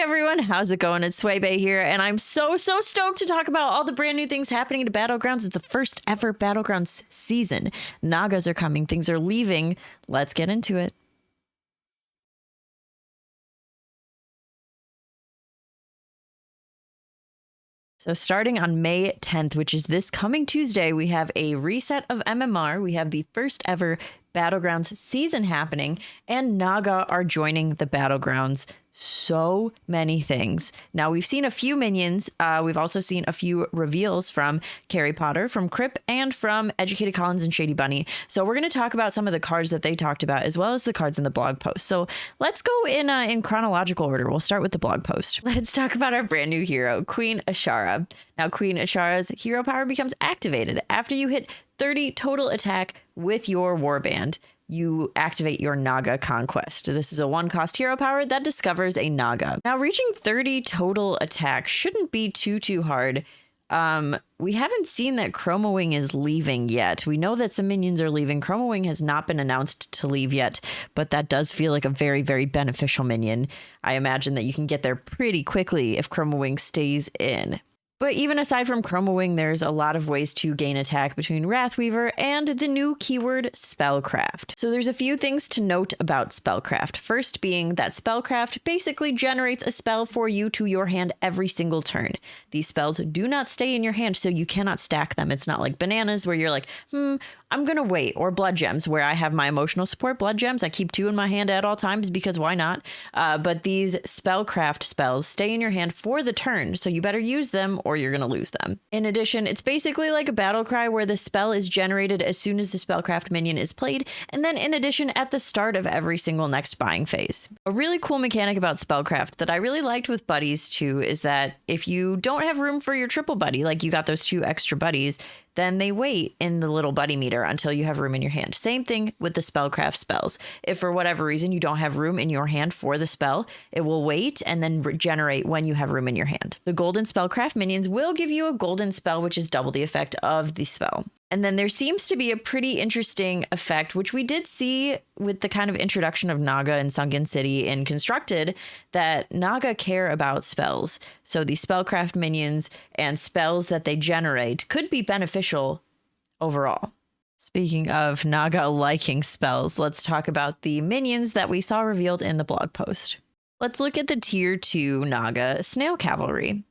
everyone, how's it going? It's Sway here, and I'm so stoked to talk about all the brand new things happening to Battlegrounds. It's the first ever Battlegrounds season. Nagas are coming, things are leaving. Let's get into it. So starting on May 10th, which is this coming Tuesday, we have a reset of MMR. We have the first ever Battlegrounds season happening, and Naga are joining the Battlegrounds. So many things. Now, we've seen a few minions. We've also seen a few reveals from Carrie Potter, from Crip, and from Educated Collins and Shady Bunny. So we're going to talk about some of the cards that they talked about, as well as the cards in the blog post. So let's go in chronological order. We'll start with the blog post. Let's talk about our brand new hero, Queen Ashara. Now, Queen Ashara's hero power becomes activated after you hit 30 total attack with your warband. You activate your Naga Conquest. This is a 1-cost hero power that discovers a Naga. Now, reaching 30 total attack shouldn't be too hard. We haven't seen that Chroma Wing is leaving yet. We know that some minions are leaving. Chroma Wing has not been announced to leave yet, but that does feel like a very beneficial minion. I imagine that you can get there pretty quickly if Chroma Wing stays in. But even aside from Chroma Wing, there's a lot of ways to gain attack between Wrathweaver and the new keyword Spellcraft. So there's a few things to note about Spellcraft. First being that Spellcraft basically generates a spell for you to your hand every single turn. These spells do not stay in your hand, so you cannot stack them. It's not like Bananas where you're like, I'm gonna wait, or Blood Gems where I have my emotional support Blood Gems. I keep 2 in my hand at all times because why not? But these Spellcraft spells stay in your hand for the turn, so you better use them or you're going to lose them. In addition, it's basically like a battle cry where the spell is generated as soon as the Spellcraft minion is played, and then in addition at the start of every single next buying phase. A really cool mechanic about Spellcraft that I really liked with buddies too is that if you don't have room for your triple buddy, like you got those 2 extra buddies, then they wait in the little buddy meter until you have room in your hand. Same thing with the Spellcraft spells. If for whatever reason you don't have room in your hand for the spell, it will wait and then regenerate when you have room in your hand. The golden Spellcraft minions will give you a golden spell, which is double the effect of the spell. And then there seems to be a pretty interesting effect, which we did see with the kind of introduction of Naga in Sunken City in Constructed, that Naga care about spells. So the Spellcraft minions and spells that they generate could be beneficial overall. Speaking of Naga liking spells, let's talk about the minions that we saw revealed in the blog post. Let's look at the tier 2 Naga Snail Cavalry.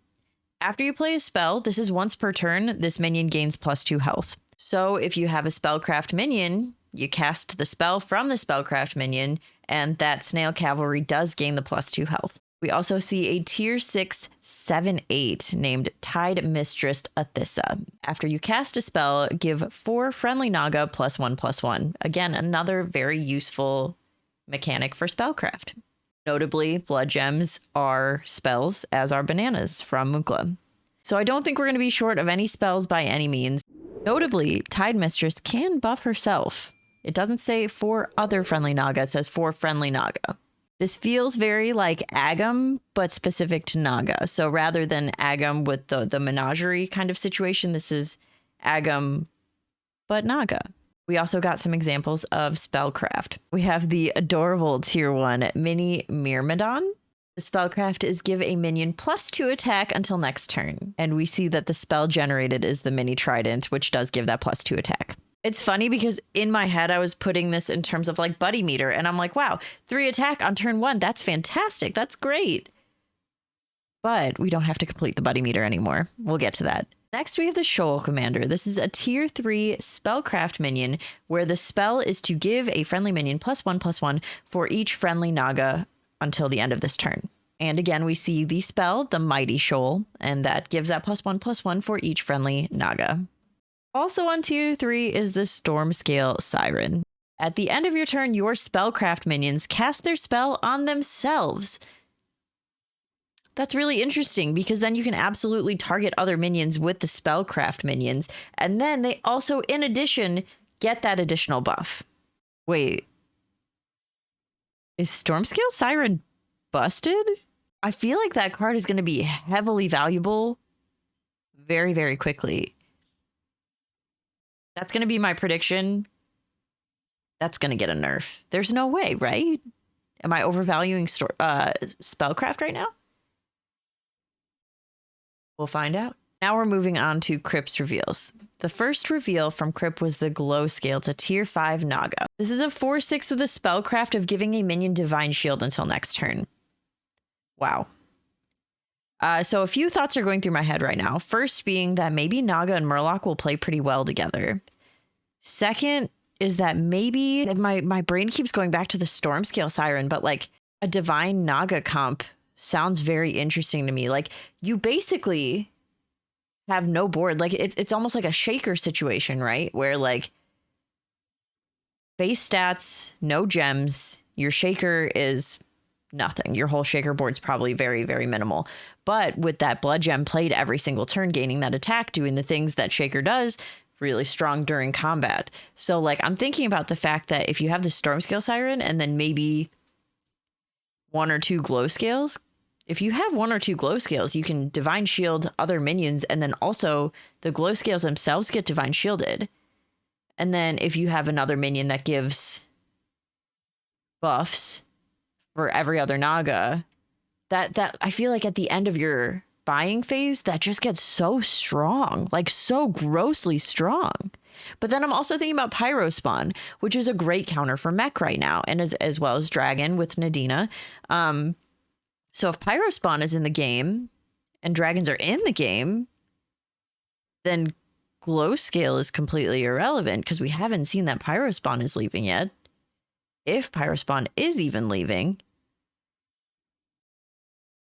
After you play a spell, this is once per turn, this minion gains +2 health. So if you have a Spellcraft minion, you cast the spell from the Spellcraft minion, and that Snail Cavalry does gain the +2 health. We also see a tier 6 7/8 named Tide Mistress Athissa. After you cast a spell, give 4 friendly Naga +1/+1. Again, another very useful mechanic for Spellcraft. Notably, Blood Gems are spells, as are Bananas from Mukla. So I don't think we're going to be short of any spells by any means. Notably, Tide Mistress can buff herself. It doesn't say for other friendly Naga, it says for friendly Naga. This feels very like Agam, but specific to Naga. So rather than Agam with the menagerie kind of situation, this is Agam, but Naga. We also got some examples of Spellcraft. We have the adorable tier 1 mini Myrmidon. The Spellcraft is give a minion +2 attack until next turn. And we see that the spell generated is the mini trident, which does give that +2 attack. It's funny because in my head, I was putting this in terms of like buddy meter. And I'm like, wow, 3 attack on turn 1. That's fantastic. That's great. But we don't have to complete the buddy meter anymore. We'll get to that. Next, we have the Shoal Commander. This is a tier 3 Spellcraft minion where the spell is to give a friendly minion +1/+1 for each friendly Naga until the end of this turn. And again, we see the spell, the Mighty Shoal, and that gives that +1/+1 for each friendly Naga. Also on tier 3 is the Stormscale Siren. At the end of your turn, your Spellcraft minions cast their spell on themselves. That's really interesting because then you can absolutely target other minions with the Spellcraft minions. And then they also, in addition, get that additional buff. Wait. Is Stormscale Siren busted? I feel like that card is going to be heavily valuable very quickly. That's going to be my prediction. That's going to get a nerf. There's no way, right? Am I overvaluing Spellcraft right now? We'll find out. Now we're moving on to Crypt's reveals. The first reveal from Crypt was the Glow Scale. It's a tier 5 Naga. This is a 4/6 with a spellcraft of giving a minion Divine Shield until next turn. Wow. So a few thoughts are going through my head right now. First being that maybe Naga and Murloc will play pretty well together. Second is that maybe my brain keeps going back to the Stormscale Siren, but like a Divine Naga comp sounds very interesting to me. Like you basically have no board. Like it's almost like a shaker situation, right? Where like base stats, no gems, your shaker is nothing. Your whole shaker board's probably very, very minimal. But with that blood gem played every single turn, gaining that attack, doing the things that shaker does, really strong during combat. So like I'm thinking about the fact that if you have the Stormscale Siren and then maybe 1 or 2 glow scales, if you have 1 or 2 glow scales, you can Divine Shield other minions, and then also the glow scales themselves get Divine Shielded. And then if you have another minion that gives buffs for every other Naga, that I feel like at the end of your buying phase, that just gets so strong, like so grossly strong. But then I'm also thinking about Pyro Spawn, which is a great counter for mech right now, and as well as Dragon with Nadina. So if Pyro Spawn is in the game and dragons are in the game, then Glow Scale is completely irrelevant because we haven't seen that Pyro Spawn is leaving yet. If Pyro Spawn is even leaving,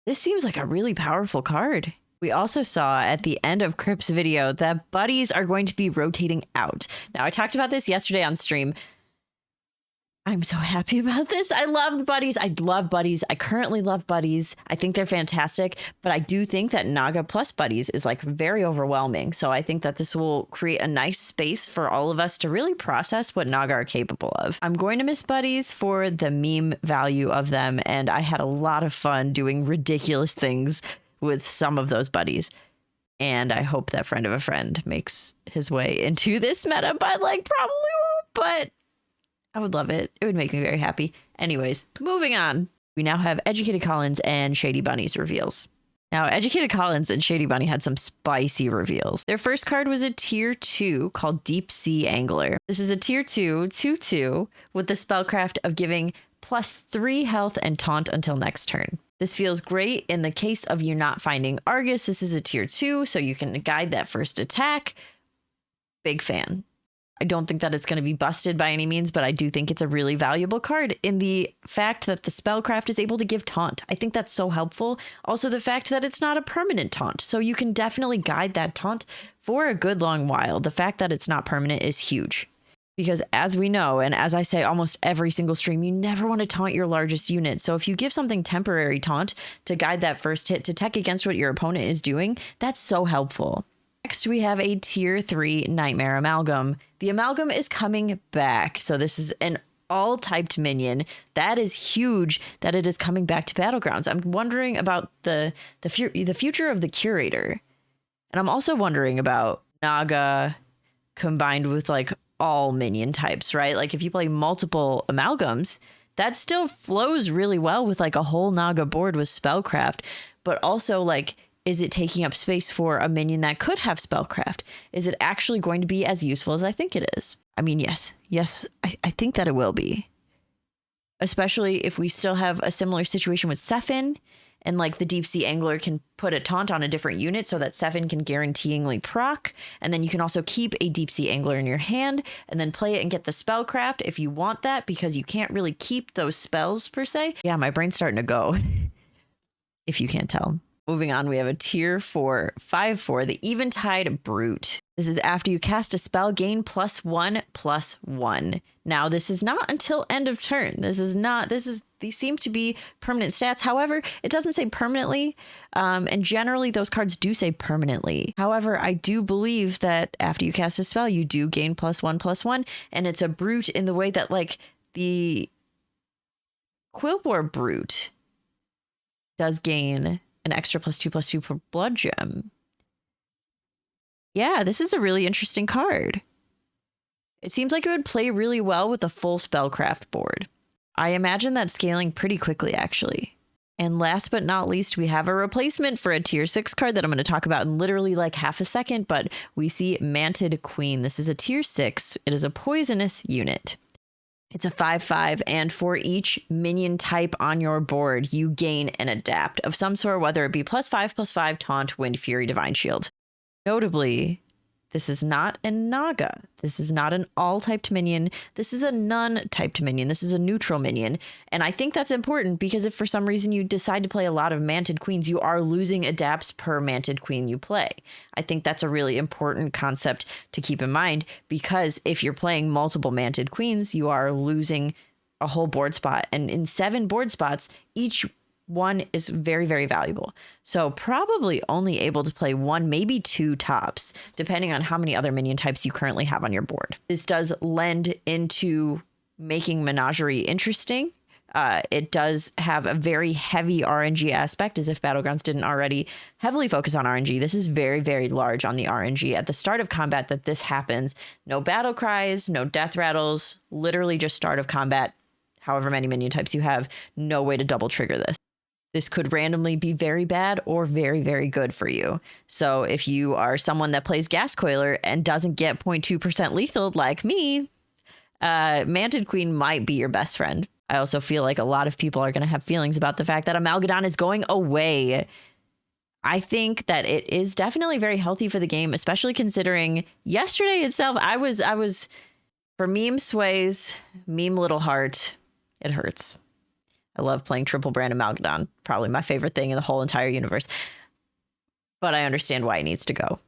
this seems like a really powerful card. We also saw at the end of Crypt's video that buddies are going to be rotating out. Now, I talked about this yesterday on stream. I'm so happy about this. I love buddies. I love buddies. I currently love buddies. I think they're fantastic, but I do think that Naga plus buddies is like very overwhelming. So I think that this will create a nice space for all of us to really process what Naga are capable of. I'm going to miss buddies for the meme value of them, and I had a lot of fun doing ridiculous things with some of those buddies. And I hope that friend of a friend makes his way into this meta, but like probably won't, but I would love it. It would make me very happy. Anyways, moving on. We now have Educated Collins and Shady Bunny's reveals. Now, Educated Collins and Shady Bunny had some spicy reveals. Their first card was a tier 2 called Deep Sea Angler. This is a tier 2, 2/2 with the spellcraft of giving +3 health and taunt until next turn. This feels great in the case of you not finding Argus. This is a tier 2, so you can guide that first attack. Big fan. I don't think that it's going to be busted by any means, but I do think it's a really valuable card in the fact that the spellcraft is able to give taunt. I think that's so helpful. Also, the fact that it's not a permanent taunt, so you can definitely guide that taunt for a good long while. The fact that it's not permanent is huge. Because as we know, and as I say almost every single stream, you never want to taunt your largest unit. So if you give something temporary taunt to guide that first hit to tech against what your opponent is doing, that's so helpful. Next, we have a tier 3 Nightmare Amalgam. The Amalgam is coming back. So this is an all-typed minion. That is huge that it is coming back to Battlegrounds. I'm wondering about the future of the Curator. And I'm also wondering about Naga combined with like all minion types, right? Like if you play multiple Amalgams, that still flows really well with like a whole Naga board with Spellcraft. But also like, is it taking up space for a minion that could have Spellcraft? Is it actually going to be as useful as I think it is? I mean, yes, I think that it will be. Especially if we still have a similar situation with Sephin, and like the Deep Sea Angler can put a taunt on a different unit so that Sephin can guaranteeingly proc. And then you can also keep a Deep Sea Angler in your hand and then play it and get the Spellcraft if you want that, because you can't really keep those spells per se. Yeah, my brain's starting to go, if you can't tell. Moving on, we have a tier 4, 5/4, the Eventide Brute. This is after you cast a spell, gain +1/+1. Now, this is not until end of turn. These seem to be permanent stats. However, it doesn't say permanently, and generally those cards do say permanently. However, I do believe that after you cast a spell, you do gain +1/+1, and it's a brute in the way that like the Quillbore Brute does gain an extra +2/+2 per blood gem. Yeah, this is a really interesting card. It seems like it would play really well with a full Spellcraft board. I imagine that scaling pretty quickly, actually. And last but not least, we have a replacement for a tier 6 card that I'm going to talk about in literally like half a second, but we see Mantid Queen. This is a tier 6. It is a poisonous unit. It's a 5/5, and for each minion type on your board, you gain an adapt of some sort, whether it be +5/+5, Taunt, Wind, Fury, Divine Shield. Notably, this is not a Naga. This is not an all-typed minion. This is a none-typed minion. This is a neutral minion. And I think that's important because if for some reason you decide to play a lot of Mantid Queens, you are losing adapts per Mantid Queen you play. I think that's a really important concept to keep in mind because if you're playing multiple Mantid Queens, you are losing a whole board spot. And in 7 board spots, each one is very, very valuable. So probably only able to play 1, maybe 2 tops, depending on how many other minion types you currently have on your board. This does lend into making Menagerie interesting. It does have a very heavy RNG aspect, as if Battlegrounds didn't already heavily focus on RNG. This is very, very large on the RNG. At the start of combat that this happens, no battle cries, no death rattles, literally just start of combat, however many minion types you have, no way to double trigger this. This could randomly be very bad or very, very good for you. So if you are someone that plays Gas Coiler and doesn't get 0.2% lethal like me, Mantid Queen might be your best friend. I also feel like a lot of people are going to have feelings about the fact that Amalgadon is going away. I think that it is definitely very healthy for the game, especially considering yesterday itself, I was for meme sways, meme little heart, it hurts. I love playing triple brand Amalgadon, probably my favorite thing in the whole entire universe. But I understand why it needs to go.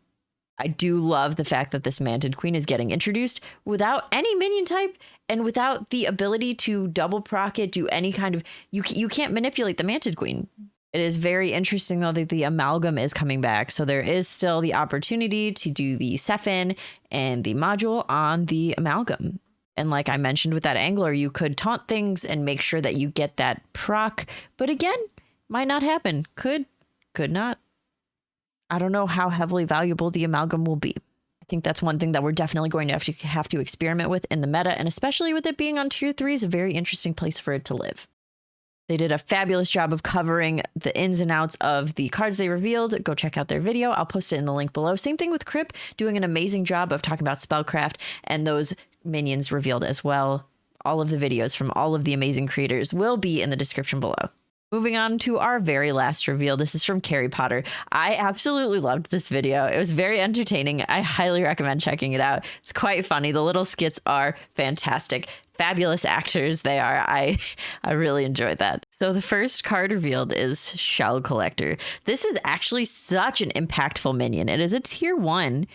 I do love the fact that this Mantid Queen is getting introduced without any minion type and without the ability to double proc it, do any kind of... You can't manipulate the Mantid Queen. It is very interesting, though, that the Amalgam is coming back. So there is still the opportunity to do the Sephin and the module on the Amalgam. And like I mentioned with that Angler, you could taunt things and make sure that you get that proc. But again, might not happen. Could not. I don't know how heavily valuable the Amalgam will be. I think that's one thing that we're definitely going to have to experiment with in the meta. And especially with it being on tier 3 is a very interesting place for it to live. They did a fabulous job of covering the ins and outs of the cards they revealed. Go check out their video. I'll post it in the link below. Same thing with Crip, doing an amazing job of talking about spellcraft and those minions revealed as well. All of the videos from all of the amazing creators will be in the description below. Moving on to our very last reveal. This is from Carrie Potter. I absolutely loved this video. It was very entertaining. I highly recommend checking it out. It's quite funny. The little skits are fantastic. Fabulous actors they are. I really enjoyed that. So the first card revealed is Shell Collector. This is actually such an impactful minion. It is a tier 1.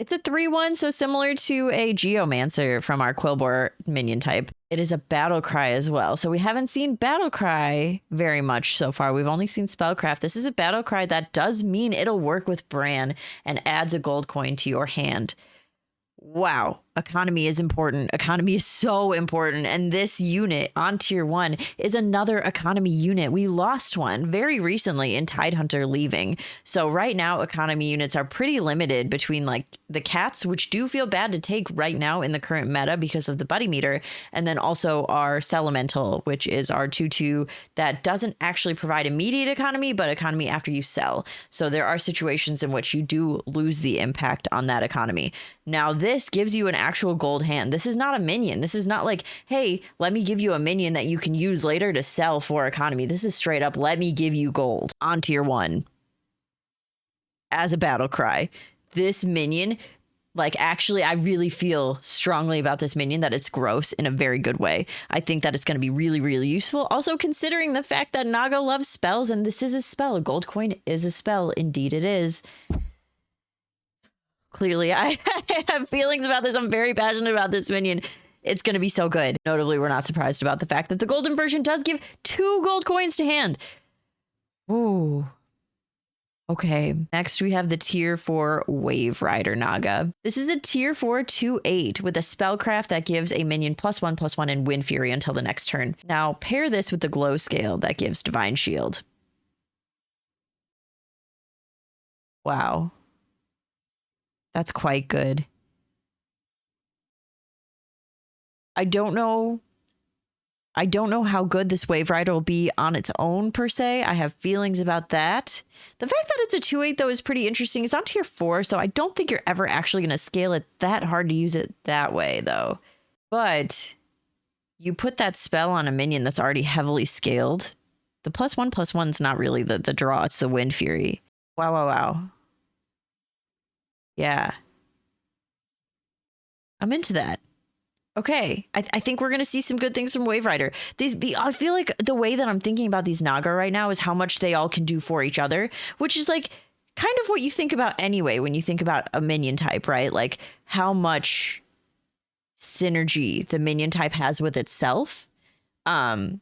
It's a 3/1, so similar to a Geomancer from our Quillbore minion type. It is a battle cry as well. So we haven't seen battle cry very much so far. We've only seen spellcraft. This is a battle cry that does mean it'll work with Bran and adds a gold coin to your hand. Wow. Economy is important. Economy is so important. And this unit on tier 1 is another economy unit. We lost one very recently in Tidehunter leaving. So right now, economy units are pretty limited between like the cats, which do feel bad to take right now in the current meta because of the buddy meter. And then also our Celemental, which is our 2/2 that doesn't actually provide immediate economy, but economy after you sell. So there are situations in which you do lose the impact on that economy. Now this gives you an actual gold hand. This is not a minion. This is not like, hey, let me give you a minion that you can use later to sell for economy. This is straight up, let me give you gold on tier 1 as a battle cry. This minion, like actually, I really feel strongly about this minion that it's gross in a very good way. I think that it's going to be really, really useful. Also considering the fact that Naga loves spells and this is a spell. A gold coin is a spell. Indeed it is. Clearly, I have feelings about this. I'm very passionate about this minion. It's going to be so good. Notably, we're not surprised about the fact that the golden version does give 2 gold coins to hand. Ooh. Okay. Next, we have the tier 4 Wave Rider Naga. This is a tier 4 2/8 with a spellcraft that gives a minion +1/+1 and Wind Fury until the next turn. Now, pair this with the Glow Scale that gives Divine Shield. Wow. That's quite good. I don't know I don't know how good this Wave Rider will be on its own per se. I have feelings about that. The fact that it's a 2/8 though is pretty interesting. It's on tier 4, so I don't think you're ever actually going to scale it that hard to use it that way though. But you put that spell on a minion that's already heavily scaled. The +1/+1's not really the draw, it's the Wind Fury. Wow, wow, wow. Yeah. I'm into that. Okay, I think we're going to see some good things from Wave Rider. I feel like the way that I'm thinking about these Naga right now is how much they all can do for each other, which is like kind of what you think about anyway when you think about a minion type, right? Like how much synergy the minion type has with itself. But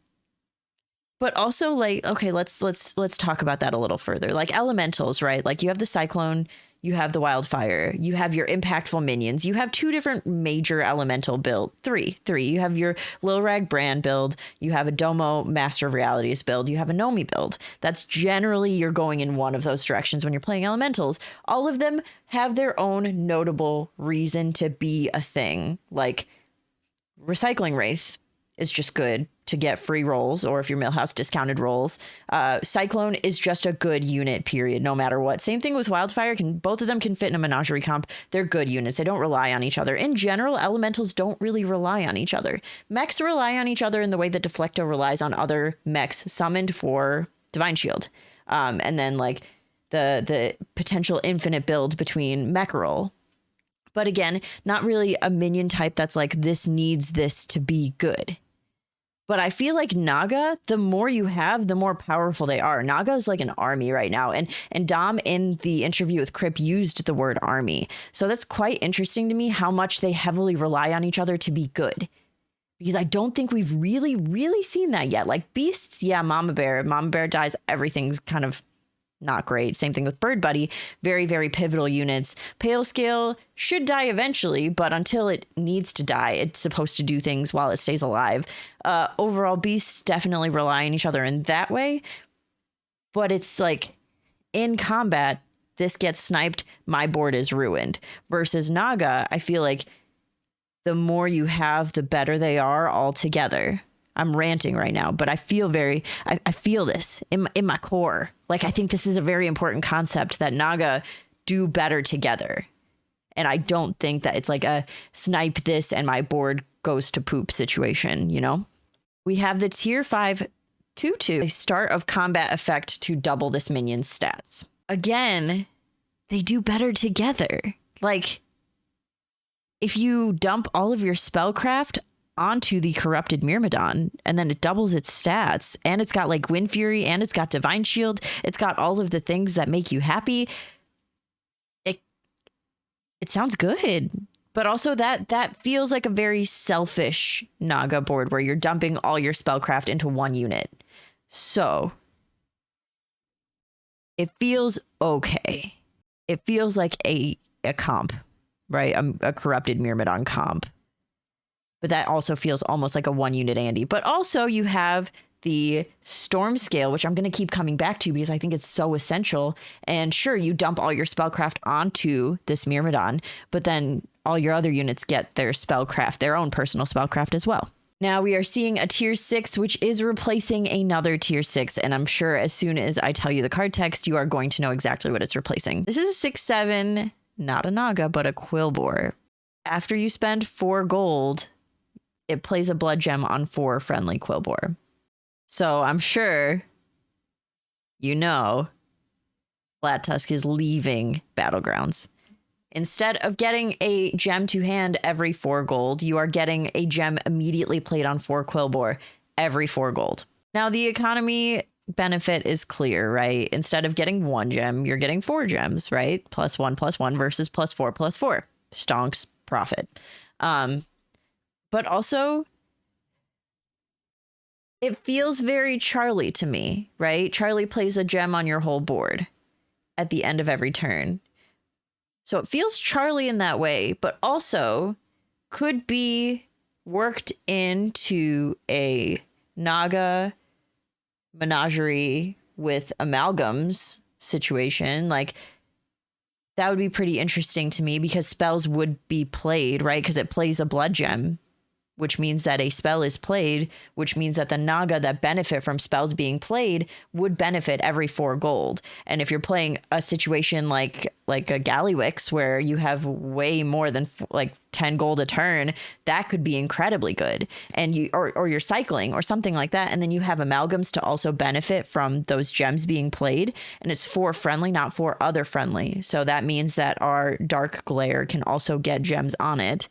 also like, okay, let's talk about that a little further. Like elementals, right? Like you have the Cyclone, you have the Wildfire, you have your impactful minions, you have 2 different major elemental build, three. You have your Lil Rag Brand build, you have a Domo Master of Realities build, you have a Nomi build. That's generally you're going in one of those directions when you're playing elementals. All of them have their own notable reason to be a thing. Like Recycling Race is just good to get free rolls, or if you're Millhouse, discounted rolls. Cyclone is just a good unit, period, no matter what. Same thing with Wildfire. Both of them can fit in a Menagerie comp. They're good units. They don't rely on each other. In general, elementals don't really rely on each other. Mechs rely on each other in the way that Deflecto relies on other mechs summoned for Divine Shield. And then like the potential infinite build between Mecharol. But again, not really a minion type that's like, this needs this to be good. But I feel like Naga, the more you have, the more powerful they are. Naga is like an army right now. And Dom in the interview with Crip used the word army. So that's quite interesting to me how much they heavily rely on each other to be good. Because I don't think we've really, really seen that yet. Like beasts, yeah, Mama Bear. Mama Bear dies, everything's kind of not great. Same thing with Bird Buddy. Very, very pivotal units. Pale Scale should die eventually, but until it needs to die, it's supposed to do things while it stays alive. Overall, beasts definitely rely on each other in that way. But it's like, in combat, this gets sniped, my board is ruined. Versus Naga, I feel like the more you have, the better they are all together. I'm ranting right now, but I feel I feel this in my core. Like, I think this is a very important concept that Naga do better together. And I don't think that it's like a snipe this and my board goes to poop situation, you know? We have the tier 5 2/2, a start of combat effect to double this minion's stats. Again, they do better together. Like, if you dump all of your spellcraft onto the corrupted Myrmidon, and then it doubles its stats, and it's got like Wind Fury, and it's got Divine Shield, it's got all of the things that make you happy. It sounds good, but also that feels like a very selfish Naga board where you're dumping all your spellcraft into one unit. So it feels okay. It feels like a comp, right? A corrupted Myrmidon comp. But that also feels almost like a 1-unit Andy. But also you have the Storm Scale, which I'm going to keep coming back to because I think it's so essential. And sure, you dump all your spellcraft onto this Myrmidon, but then all your other units get their spellcraft, their own personal spellcraft as well. Now we are seeing a tier 6, which is replacing another tier 6. And I'm sure as soon as I tell you the card text, you are going to know exactly what it's replacing. This is a 6/7, not a Naga, but a Quillbore. After you spend 4 gold, it plays a blood gem on 4 friendly Quillbore. So I'm sure you know Flat Tusk is leaving Battlegrounds. Instead of getting a gem to hand every 4 gold, you are getting a gem immediately played on 4 Quillbore every 4 gold. Now the economy benefit is clear, right? Instead of getting 1 gem, you're getting 4 gems, right? +1/+1 versus +4/+4. Stonks profit. But also, it feels very Charlie to me, right? Charlie plays a gem on your whole board at the end of every turn. So it feels Charlie in that way, but also could be worked into a Naga menagerie with amalgams situation. Like, that would be pretty interesting to me because spells would be played, right? Because it plays a blood gem which means that a spell is played, which means that the Naga that benefit from spells being played would benefit every 4 gold. And if you're playing a situation like a Gallywix where you have way more than like 10 gold a turn, that could be incredibly good. And or you're cycling or something like that, and then you have amalgams to also benefit from those gems being played, and it's for friendly, not for other friendly. So that means that our Dark Glare can also get gems on it.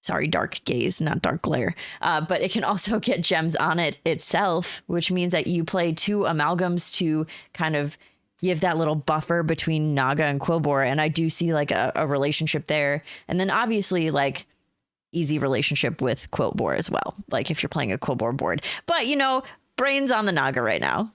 Sorry, Dark Gaze, not Dark Glare. But it can also get gems on it itself, which means that you play 2 amalgams to kind of give that little buffer between Naga and Quillbore. And I do see like a relationship there. And then obviously like easy relationship with Quillbore as well. Like if you're playing a Quillbore board, but you know, brains on the Naga right now.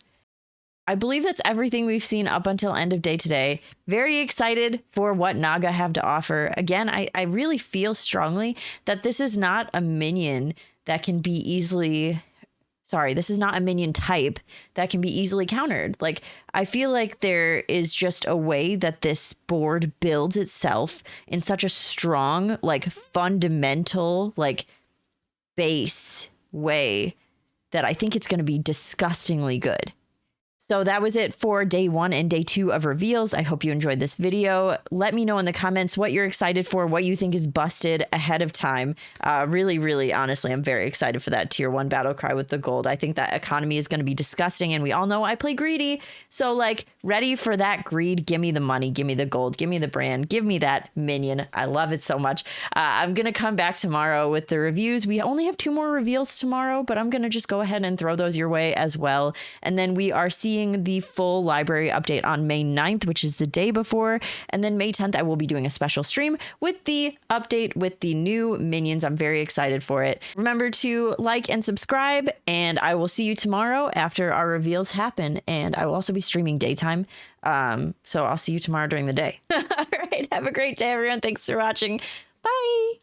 I believe that's everything we've seen up until end of day today. Very excited for what Naga have to offer. Again, I really feel strongly that this is not a minion that can be easily... Sorry, this is not a minion type that can be easily countered. Like, I feel like there is just a way that this board builds itself in such a strong, like, fundamental, like, base way that I think it's going to be disgustingly good. So that was it for day 1 and day 2 of reveals. I hope you enjoyed this video. Let me know in the comments what you're excited for, what you think is busted ahead of time. Really, honestly, I'm very excited for that tier 1 battle cry with the gold. I think that economy is going to be disgusting, and we all know I play greedy. So like, ready for that greed. Give me the money, give me the gold, give me the brand, give me that minion. I love it so much. I'm going to come back tomorrow with the reviews. We only have 2 more reveals tomorrow, but I'm going to just go ahead and throw those your way as well. And then we are seeing the full library update on May 9th, which is the day before. And then May 10th, I will be doing a special stream with the update with the new minions. I'm very excited for it. Remember to like and subscribe, and I will see you tomorrow after our reveals happen. And I will also be streaming daytime. So I'll see you tomorrow during the day. All right. Have a great day, everyone. Thanks for watching. Bye.